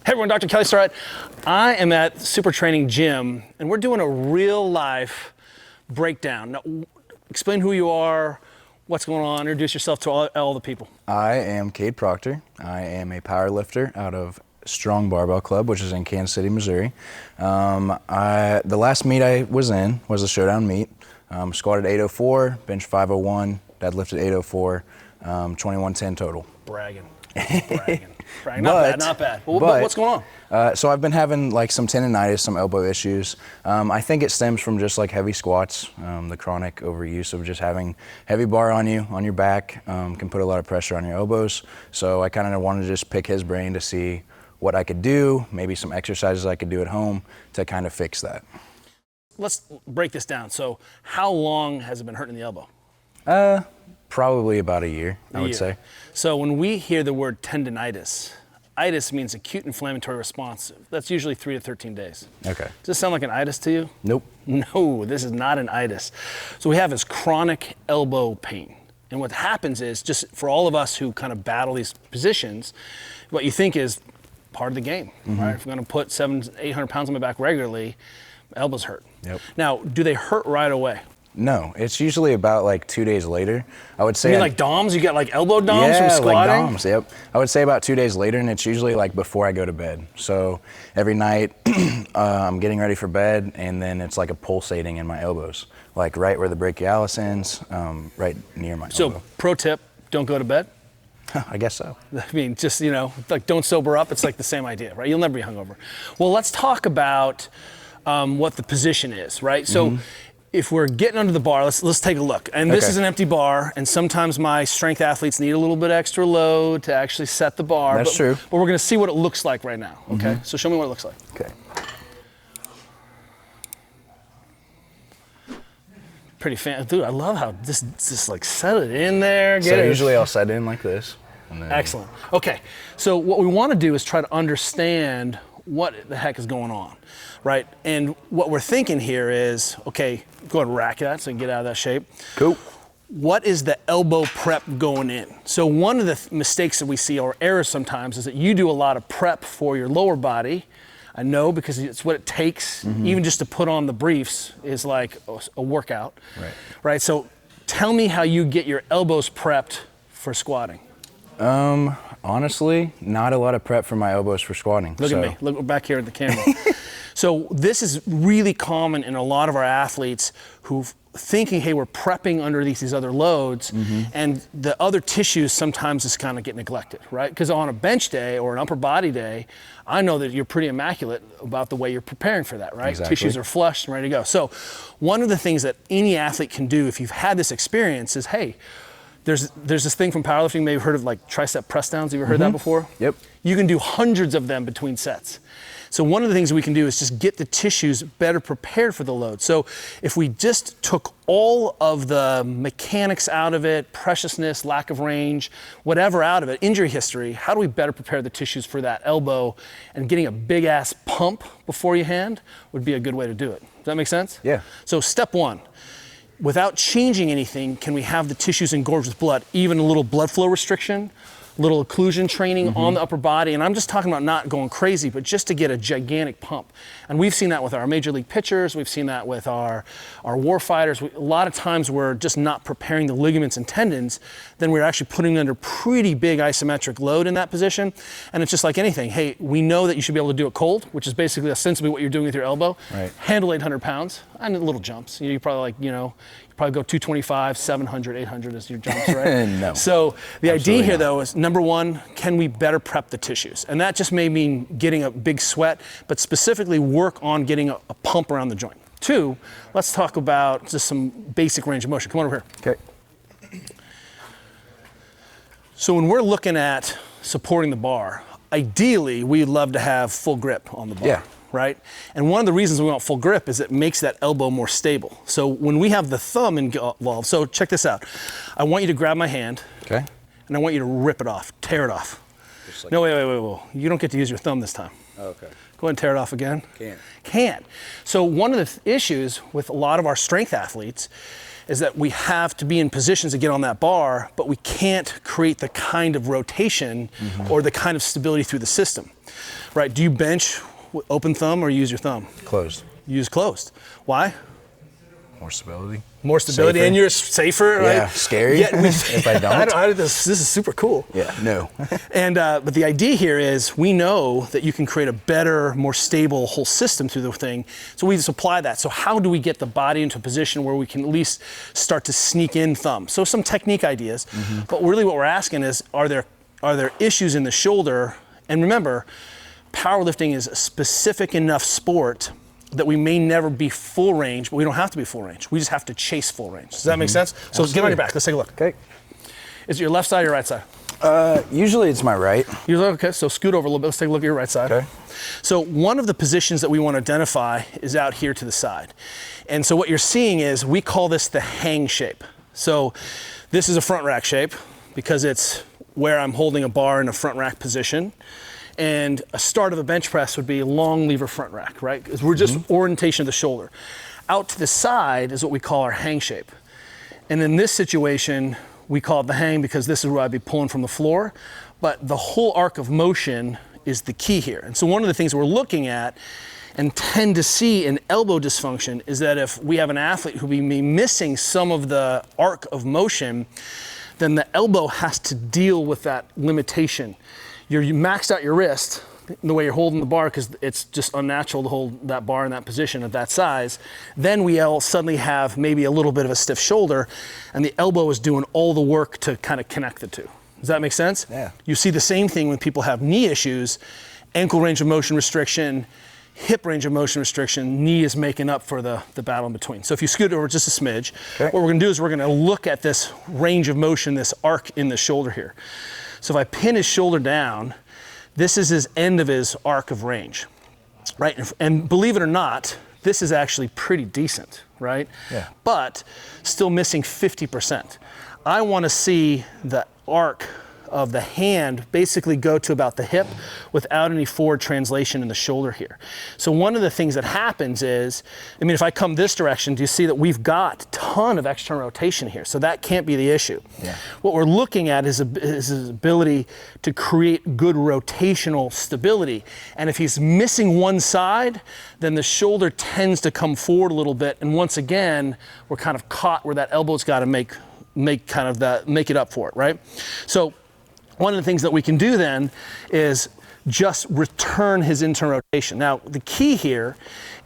Hey everyone, Dr. Kelly Starrett. I am at Super Training Gym, and we're doing a real life breakdown. Now, explain who you are, what's going on, introduce yourself to all the people. I am Kade Proctor. I am a power lifter out of Strong Barbell Club, which is in Kansas City, Missouri. The last meet I was in was a showdown meet. Squatted 804, bench 501, deadlifted 804, 2110 total. Bragging. Not bad. But what's going on? So I've been having like some tendonitis, some elbow issues. I think it stems from just like heavy squats, the chronic overuse of just having heavy bar on you, on your back, can put a lot of pressure on your elbows. So I kind of wanted to just pick his brain to see what I could do, maybe some exercises I could do at home to kind of fix that. Let's break this down. So how long has it been hurting the elbow? Probably about a year, I would say. So when we hear the word tendonitis, itis means acute inflammatory response. That's usually 3 to 13 days. Okay. Does this sound like an itis to you? Nope. No, this is not an itis. So we have is chronic elbow pain. And what happens is, just for all of us who kind of battle these positions, what you think is part of the game, right? If I'm gonna put 700-800 pounds on my back regularly, my elbows hurt. Yep. Now, do they hurt right away? No, it's usually about like 2 days later. I would say. You mean like DOMs? You get like elbow DOMs from yeah, squatting? like DOMs, yep. I would say about 2 days later, and it's usually like before I go to bed. So every night I'm getting ready for bed, and then it's like a pulsating in my elbows, like right where the brachialis ends, right near my elbow. So pro tip, don't go to bed? I guess so. I mean, just, you know, like don't sober up. It's like the same idea, right? You'll never be hungover. Well, let's talk about what the position is, right? So if we're getting under the bar, let's take a look. And this is an empty bar, and sometimes my strength athletes need a little bit extra load to actually set the bar. That's true. But we're gonna see what it looks like right now, okay? So show me what it looks like. Okay. Pretty fancy. Dude, I love how just like set it in there. So usually I'll set in like this. And then... Excellent. Okay, so what we wanna do is try to understand what the heck is going on, right? And what we're thinking here is, okay, go ahead and rack that so you can get out of that shape. Cool. What is the elbow prep going in? So one of the mistakes that we see, or errors sometimes, is that you do a lot of prep for your lower body. I know, because it's what it takes, even just to put on the briefs is like a workout, right? So tell me how you get your elbows prepped for squatting. Honestly, not a lot of prep for my elbows for squatting. Look at me, look back here at the camera. So this is really common in a lot of our athletes who thinking, hey, we're prepping under these other loads, and the other tissues sometimes just kind of get neglected, right? Because on a bench day or an upper body day, I know that you're pretty immaculate about the way you're preparing for that, right? Exactly. Tissues are flushed and ready to go. So one of the things that any athlete can do if you've had this experience is, hey, there's this thing from powerlifting, maybe you've heard of like tricep press downs. Have you ever heard that before? Yep. You can do hundreds of them between sets. So one of the things we can do is just get the tissues better prepared for the load. So if we just took all of the mechanics out of it, preciousness, lack of range, whatever out of it, injury history, how do we better prepare the tissues for that elbow? And getting a big ass pump before you hand would be a good way to do it. Does that make sense? Yeah. So step one, without changing anything, can we have the tissues engorged with blood? Even a little blood flow restriction, little occlusion training on the upper body. And I'm just talking about not going crazy, but just to get a gigantic pump. And we've seen that with our major league pitchers. We've seen that with our war fighters. A lot of times we're just not preparing the ligaments and tendons. Then we're actually putting under pretty big isometric load in that position. And it's just like anything. Hey, we know that you should be able to do it cold, which is basically ostensibly what you're doing with your elbow. Right. Handle 800 pounds and little jumps. You probably like, you probably go 225, 700, 800 as your jumps, right? No. So the idea here, not. though, is number one, can we better prep the tissues? And that just may mean getting a big sweat, but specifically work on getting a pump around the joint. Two, let's talk about just some basic range of motion. Come on over here. Okay. So when we're looking at supporting the bar, ideally, we'd love to have full grip on the bar. Yeah. Right? And one of the reasons we want full grip is it makes that elbow more stable. So when we have the thumb involved, so check this out. I want you to grab my hand. Okay. And I want you to rip it off, tear it off. Like no, wait. You don't get to use your thumb this time. Oh, okay. Go ahead and tear it off again. Can't. So one of the issues with a lot of our strength athletes is that we have to be in positions to get on that bar, but we can't create the kind of rotation or the kind of stability through the system, right? Do you bench with open thumb or use your thumb? Closed. Use closed. Why? More stability. More stability, Safer. and you're safer, right? Yeah, scary if I don't. This is super cool. Yeah, no. And but the idea here is we know that you can create a better, more stable whole system through the thing. So we just apply that. So how do we get the body into a position where we can at least start to sneak in thumb? So some technique ideas. But really what we're asking is, are there issues in the shoulder? And remember, powerlifting is a specific enough sport that we may never be full range, but we don't have to be full range. We just have to chase full range. Does that make sense? So get on your back. Let's take a look. Okay. Is it your left side or your right side? Usually it's my right. Okay, so scoot over a little bit. Let's take a look at your right side. Okay. So one of the positions that we want to identify is out here to the side. And so what you're seeing is, we call this the hang shape. So this is a front rack shape because it's where I'm holding a bar in a front rack position. And a start of a bench press would be a long lever front rack, right? Because we're just orientation of the shoulder. Out to the side is what we call our hang shape. And in this situation, we call it the hang because this is where I'd be pulling from the floor. But the whole arc of motion is the key here. And so one of the things we're looking at and tend to see in elbow dysfunction is that if we have an athlete who may be missing some of the arc of motion, then the elbow has to deal with that limitation. You maxed out your wrist, the way you're holding the bar, because it's just unnatural to hold that bar in that position at that size. Then we all suddenly have maybe a little bit of a stiff shoulder, and the elbow is doing all the work to kind of connect the two. Does that make sense? Yeah. You see the same thing when people have knee issues, ankle range of motion restriction, hip range of motion restriction, knee is making up for the battle in between. So if you scoot over just a smidge, what we're gonna do is we're gonna look at this range of motion, this arc in the shoulder here. So if I pin his shoulder down, this is his end of his arc of range, right? And believe it or not, this is actually pretty decent, right? Yeah. But still missing 50%. I want to see the arc of the hand basically go to about the hip without any forward translation in the shoulder here. So one of the things that happens is, I mean, if I come this direction, do you see that we've got a ton of external rotation here? So that can't be the issue. Yeah. What we're looking at is his ability to create good rotational stability. And if he's missing one side, then the shoulder tends to come forward a little bit. And once again, we're kind of caught where that elbow's got to make it up for it, right? So one of the things that we can do then is just return his internal rotation. Now, the key here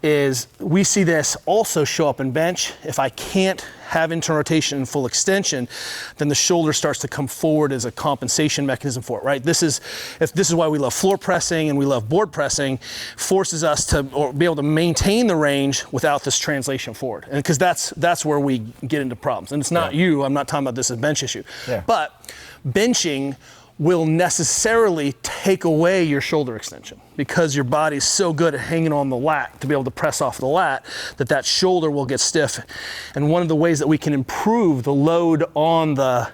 is we see this also show up in bench. If I can't have internal rotation and full extension, then the shoulder starts to come forward as a compensation mechanism for it, right? This is why we love floor pressing and we love board pressing, forces us to be able to maintain the range without this translation forward. And because that's where we get into problems. And it's not you, I'm not talking about this as a bench issue. Yeah. But benching will necessarily take away your shoulder extension because your body's so good at hanging on the lat to be able to press off the lat that shoulder will get stiff. And one of the ways that we can improve the load on the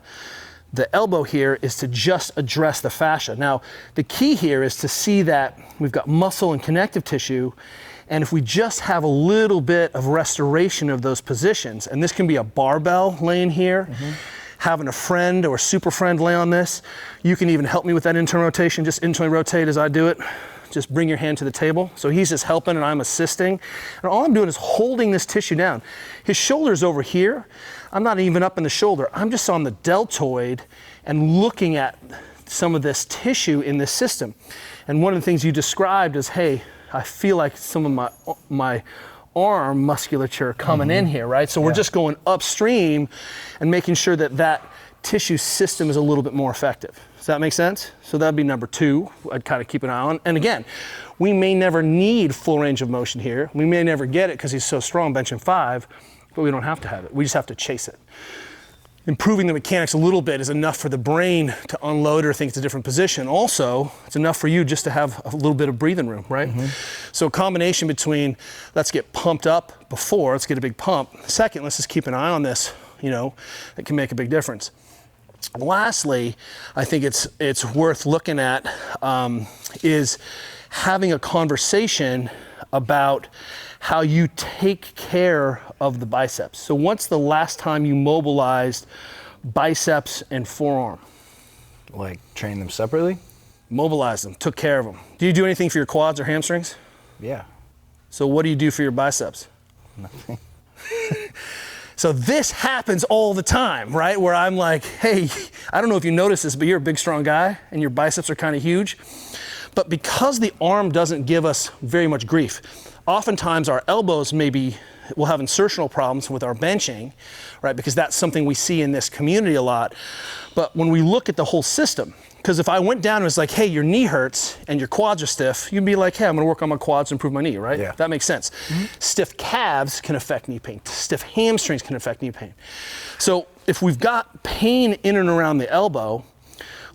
elbow here is to just address the fascia. Now, the key here is to see that we've got muscle and connective tissue, and if we just have a little bit of restoration of those positions, and this can be a barbell laying here, having a friend or a super friend lay on this. You can even help me with that internal rotation. Just internally rotate as I do it. Just bring your hand to the table. So he's just helping and I'm assisting. And all I'm doing is holding this tissue down. His shoulder's over here. I'm not even up in the shoulder. I'm just on the deltoid and looking at some of this tissue in this system. And one of the things you described is, hey, I feel like some of my arm musculature coming in here, right? So we're just going upstream and making sure that tissue system is a little bit more effective. Does that make sense? So that'd be number 2, I'd kind of keep an eye on. And again, we may never need full range of motion here. We may never get it because he's so strong benching 5, but we don't have to have it. We just have to chase it. Improving the mechanics a little bit is enough for the brain to unload or think it's a different position. Also, it's enough for you just to have a little bit of breathing room, right? So a combination between let's get pumped up before, let's get a big pump. Second, let's just keep an eye on this, that can make a big difference. Lastly, I think it's worth looking at is having a conversation about how you take care of the biceps. So what's the last time you mobilized biceps and forearm? Like train them separately? Mobilized them, took care of them. Do you do anything for your quads or hamstrings? Yeah. So what do you do for your biceps? Nothing. So this happens all the time, right? Where I'm like, hey, I don't know if you notice this, but you're a big, strong guy and your biceps are kind of huge. But because the arm doesn't give us very much grief, oftentimes our elbows will have insertional problems with our benching, right? Because that's something we see in this community a lot. But when we look at the whole system, because if I went down and was like, hey, your knee hurts and your quads are stiff, you'd be like, hey, I'm gonna work on my quads to improve my knee, right? Yeah. That makes sense. Mm-hmm. Stiff calves can affect knee pain. Stiff hamstrings can affect knee pain. So if we've got pain in and around the elbow,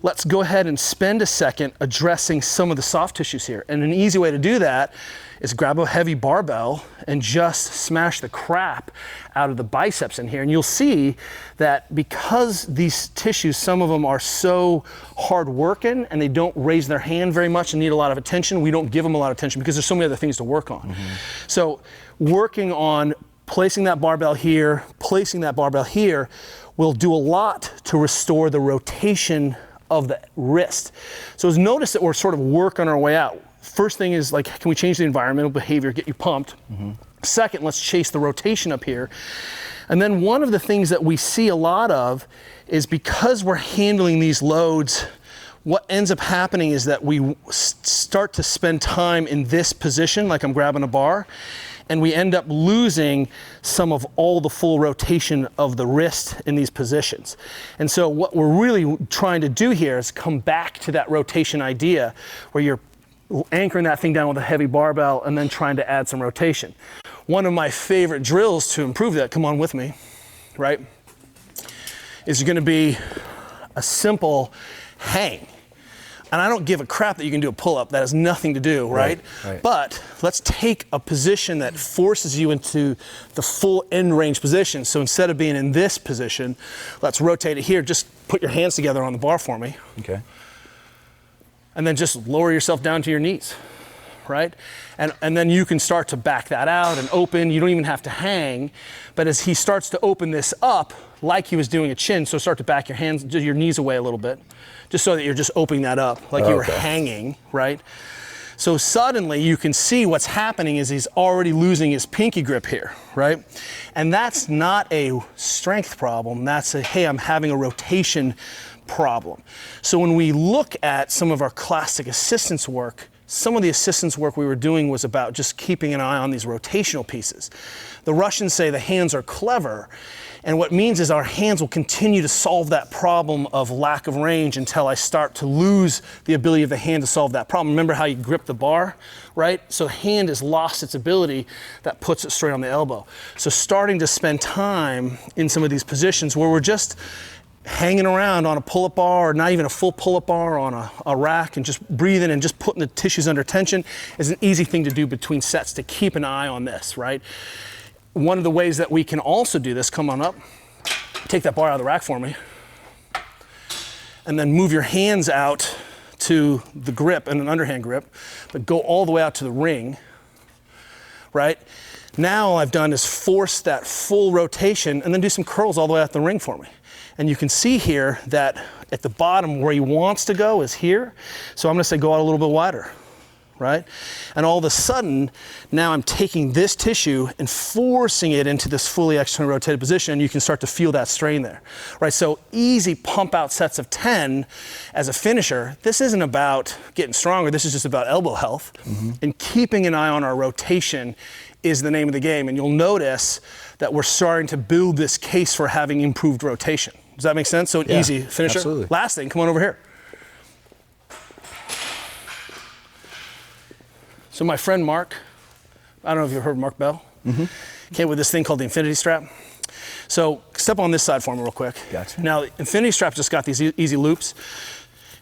let's go ahead and spend a second addressing some of the soft tissues here. And an easy way to do that is grab a heavy barbell and just smash the crap out of the biceps in here. And you'll see that because these tissues, some of them are so hard working and they don't raise their hand very much and need a lot of attention, we don't give them a lot of attention because there's so many other things to work on. Mm-hmm. So working on placing that barbell here, placing that barbell here will do a lot to restore the rotation of the wrist. So notice that we're sort of working our way out. First thing is like, can we change the environmental behavior, get you pumped? Mm-hmm. Second, let's chase the rotation up here. And then one of the things that we see a lot of is because we're handling these loads, what ends up happening is that we start to spend time in this position, like I'm grabbing a bar, and we end up losing some of all the full rotation of the wrist in these positions. And so what we're really trying to do here is come back to that rotation idea where you're anchoring that thing down with a heavy barbell and then trying to add some rotation. One of my favorite drills to improve that, come on with me, right, is going to be a simple hang. And I don't give a crap that you can do a pull-up. That has nothing to do, right? Right. But let's take a position that forces you into the full end range position. So instead of being in this position, let's rotate it here. Just put your hands together on the bar for me. Okay. And then just lower yourself down to your knees, right? And then you can start to back that out and open. You don't even have to hang. But as he starts to open this up, like he was doing a chin, so start to back your hands, your knees away a little bit, just so that you're just opening that up, like you were hanging, right? So suddenly you can see what's happening is he's already losing his pinky grip here, right? And that's not a strength problem. That's a, hey, I'm having a rotation problem. So when we look at some of our classic assistance work, some of the assistance work we were doing was about just keeping an eye on these rotational pieces. The Russians say the hands are clever, and what it means is our hands will continue to solve that problem of lack of range until I start to lose the ability of the hand to solve that problem. Remember how you grip the bar, right? So the hand has lost its ability, that puts it straight on the elbow. So starting to spend time in some of these positions where we're just hanging around on a pull-up bar, or not even a full pull-up bar, on a rack, and just breathing and just putting the tissues under tension is an easy thing to do between sets to keep an eye on this, right? One of the ways that we can also do this, come on up, take that bar out of the rack for me, and then move your hands out to the grip and an underhand grip, but go all the way out to the ring, right? Now all I've done is force that full rotation and then do some curls all the way out the ring for me. And you can see here that at the bottom where he wants to go is here. So I'm gonna say go out a little bit wider, right? And all of a sudden, now I'm taking this tissue and forcing it into this fully externally rotated position, and you can start to feel that strain there, right? So easy pump out sets of 10 as a finisher. This isn't about getting stronger, this is just about elbow health. Mm-hmm. And keeping an eye on our rotation is the name of the game. And you'll notice that we're starting to build this case for having improved rotation. Does that make sense? So an easy finisher. Absolutely. Last thing, come on over here. So my friend Mark, I don't know if you've heard of Mark Bell, came with this thing called the Infinity Strap. So step on this side for me real quick. Gotcha. Now the Infinity Strap just got these easy loops,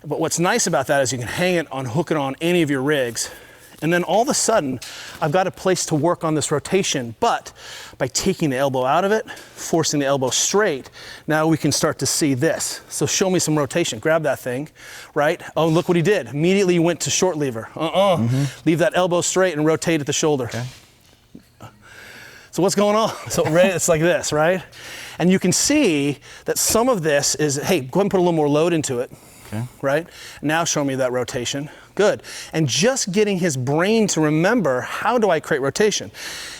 but what's nice about that is you can hang it on, hook it on any of your rigs, And then all of a sudden, I've got a place to work on this rotation, but by taking the elbow out of it, forcing the elbow straight, now we can start to see this. So show me some rotation. Grab that thing, right? Oh, look what he did. Immediately he went to short lever. Leave that elbow straight and rotate at the shoulder. Okay. So what's going on? So it's like this, right? And you can see that some of this is, hey, go ahead and put a little more load into it. Okay. Right? Now show me that rotation. Good. And just getting his brain to remember, how do I create rotation?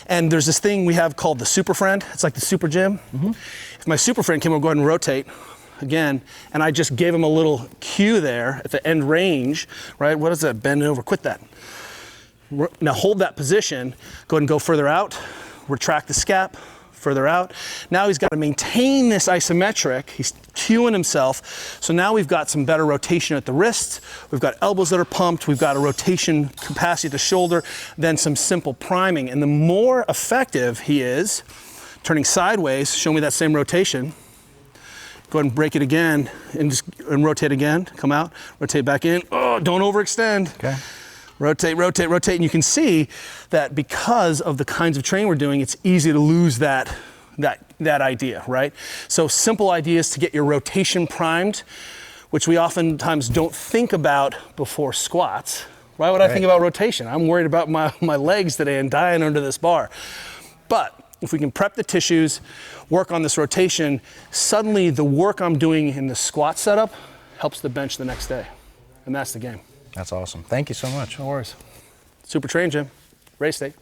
And there's this thing we have called the super friend. It's like the super gym. If my super friend came over, go ahead and rotate again, and I just gave him a little cue there at the end range, right? What is that? Bend over, quit that. Now hold that position, go ahead and go further out, retract the scap, further out. Now he's got to maintain this isometric. He's cueing himself. So now we've got some better rotation at the wrist. We've got elbows that are pumped. We've got a rotation capacity at the shoulder, then some simple priming. And the more effective he is, turning sideways, show me that same rotation. Go ahead and break it again and rotate again. Come out, rotate back in. Oh, don't overextend. Okay. Rotate, rotate, rotate, and you can see that because of the kinds of training we're doing, it's easy to lose that idea, right? So simple ideas to get your rotation primed, which we oftentimes don't think about before squats. Why would I think about rotation? I'm worried about my legs today and dying under this bar. But if we can prep the tissues, work on this rotation, suddenly the work I'm doing in the squat setup helps the bench the next day. And that's the game. That's awesome. Thank you so much. No worries. Super train, Jim. Race day.